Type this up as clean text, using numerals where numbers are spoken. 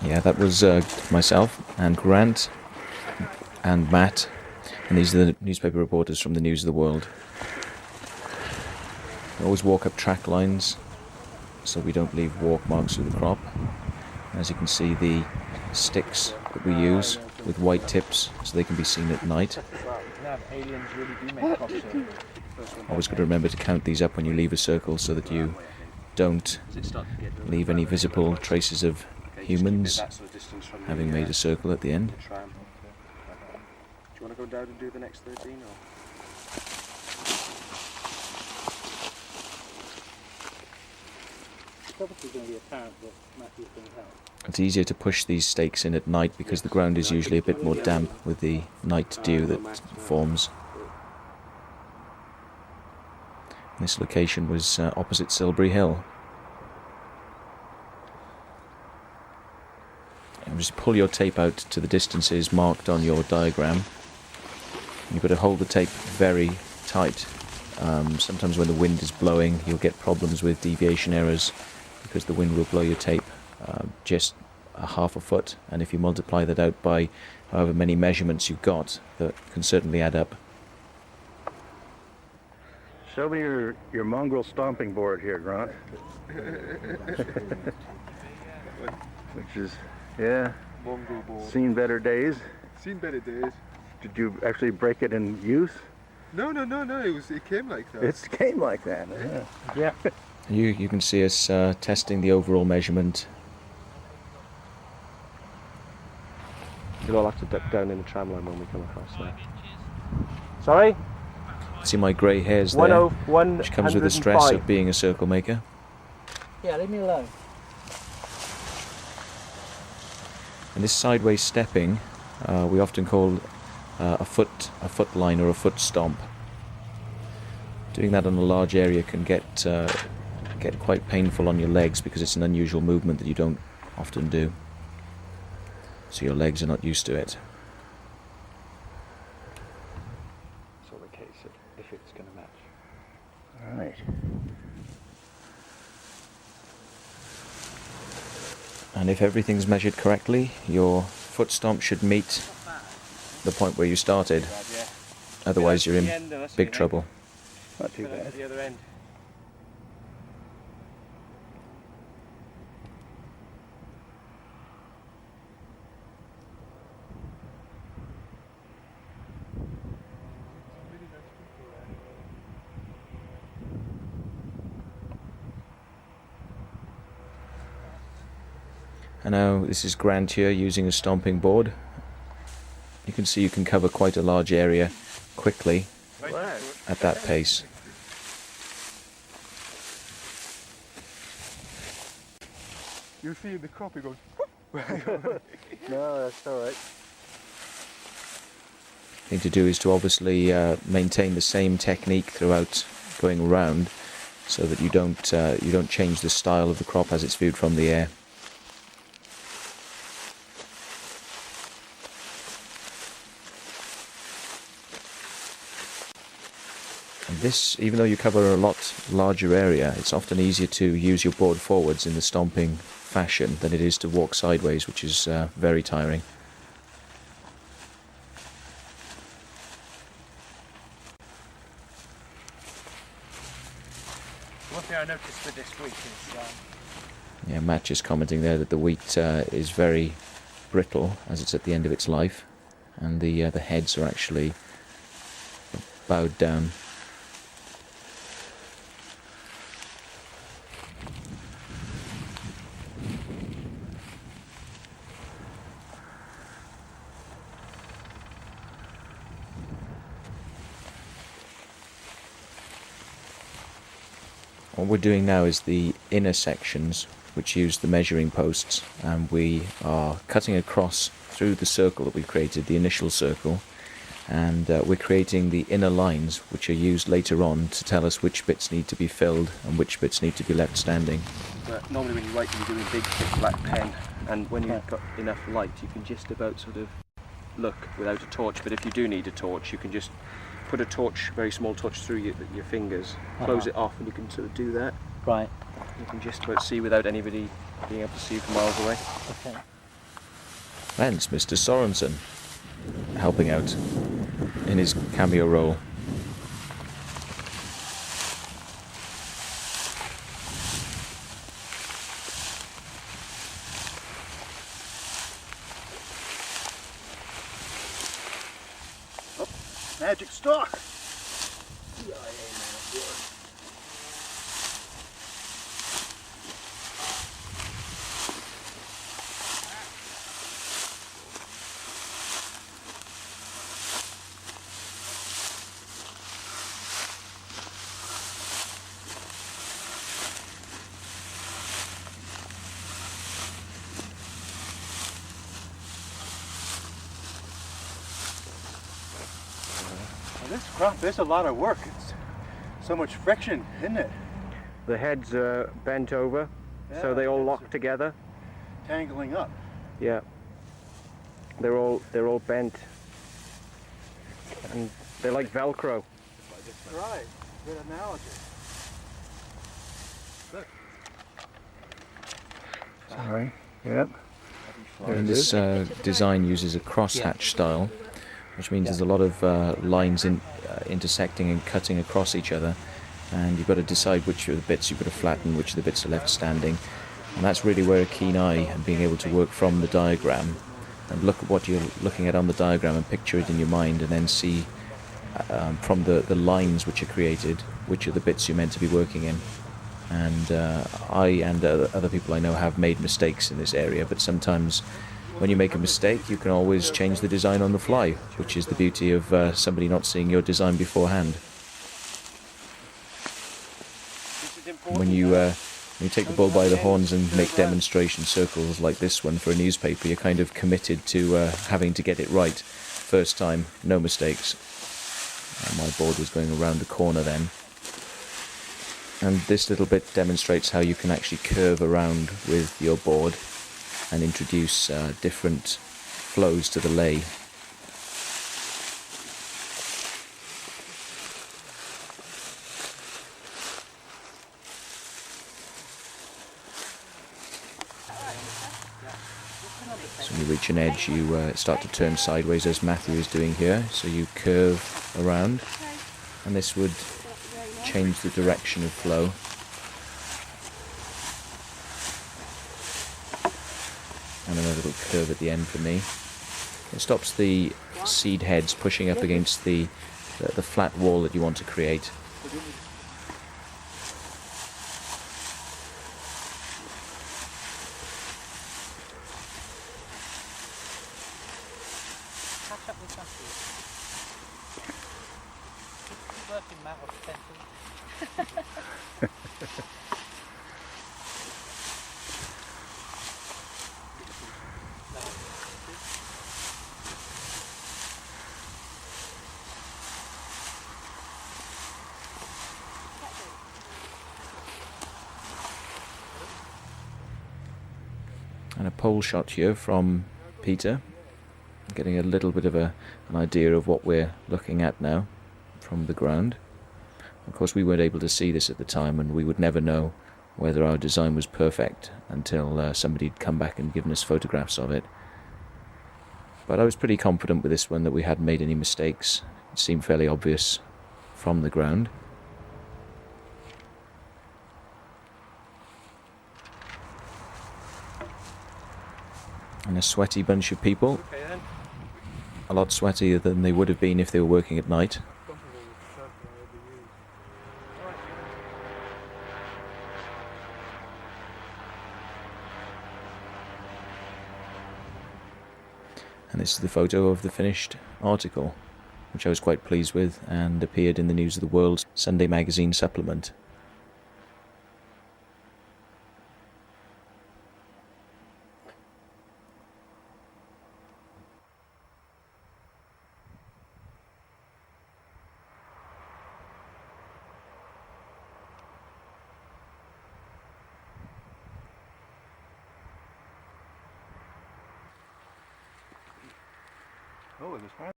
Yeah, that was myself and Grant and Matt, and these are the newspaper reporters from the News of the World. We always walk up track lines so we don't leave walk marks through the crop. As you can see, the sticks that we use with white tips so they can be seen at night. Always got to remember to count these up when you leave a circle so that you don't leave any visible traces of humans having made a circle at the end. Do you want to go down and do the next 13? Or? It's obviously going to be apparent that Matthew's going to help. It's easier to push these stakes in at night because the ground is usually a bit more damp with the night dew that forms. This location was opposite Silbury Hill. And just pull your tape out to the distances marked on your diagram. You've got to hold the tape very tight. Sometimes when the wind is blowing, you'll get problems with deviation errors because the wind will blow your tape just a half a foot, and if you multiply that out by however many measurements you've got, that can certainly add up. Show me your mongrel stomping board here, Grant. Which is, yeah, Mongrel board. seen better days. Seen better days. Did you actually break it in use? No. It came like that. It came like that. Yeah. You can see us testing the overall measurement. You'll all have to duck down in the tramline when we come across there. Sorry? See my grey hairs there, which comes with the stress of being a circle maker. Yeah, leave me alone. And this sideways stepping, we often call a foot line or a foot stomp. Doing that on a large area can get quite painful on your legs because it's an unusual movement that you don't often do. So your legs are not used to it. It's all the case if it's going to match. All right. And if everything's measured correctly, your foot stomp should meet the point where you started. Otherwise you're in big trouble. Not too bad. The other end. And now this is Grant here using a stomping board. You can see you can cover quite a large area quickly at that pace. You see the crop, it goes. No, that's all right. Thing to do is to obviously maintain the same technique throughout going around, so that you don't change the style of the crop as it's viewed from the air. And this, even though you cover a lot larger area, it's often easier to use your board forwards in the stomping fashion than it is to walk sideways, which is very tiring. One thing I noticed with this wheat is... Yeah, Matt just commenting there that the wheat is very brittle as it's at the end of its life, and the heads are actually bowed down. What we're doing now is the inner sections, which use the measuring posts, and we are cutting across through the circle that we've created, the initial circle, and we're creating the inner lines, which are used later on to tell us which bits need to be filled and which bits need to be left standing. But normally when you write, you do a big thick black pen, and when you've got enough light, you can just about sort of look without a torch. But if you do need a torch, you can just put a torch, very small torch, through your fingers, close it off, and you can sort of do that. Right. You can just about see without anybody being able to see from miles away. Okay. And it's Mr. Sorensen helping out in his cameo role. Magic stalk! This crop is a lot of work. It's so much friction, isn't it? The heads are bent over, so they all lock together. Tangling up. Yeah. They're all bent. And they're like Velcro. Right. Good analogy. Look. Sorry. Yep. And this design uses a crosshatch style, which means there's a lot of lines intersecting and cutting across each other, and you've got to decide which of the bits you've got to flatten, which of the bits are left standing, and that's really where a keen eye and being able to work from the diagram and look at what you're looking at on the diagram and picture it in your mind, and then see from the lines which are created which are the bits you're meant to be working in. And I and other people I know have made mistakes in this area, but sometimes when you make a mistake you can always change the design on the fly, which is the beauty of somebody not seeing your design beforehand. When you take the bull by the horns and make demonstration circles like this one for a newspaper, you're kind of committed to having to get it right first time, no mistakes. My board was going around the corner then. And this little bit demonstrates how you can actually curve around with your board and introduce different flows to the lay. So when you reach an edge, you start to turn sideways, as Matthew is doing here. So you curve around, and this would change the direction of flow. And another little curve at the end for me. It stops the seed heads pushing up against the flat wall that you want to create. Catch up with Matthew. Keep working, Matt, or pencil. And a pole shot here from Peter, getting a little bit of an idea of what we're looking at now from the ground. Of course, we weren't able to see this at the time, and we would never know whether our design was perfect until somebody had come back and given us photographs of it. But I was pretty confident with this one that we hadn't made any mistakes. It seemed fairly obvious from the ground. And a sweaty bunch of people, a lot sweatier than they would have been if they were working at night. And this is the photo of the finished article, which I was quite pleased with, and appeared in the News of the World's Sunday magazine supplement. Oh, it was hard.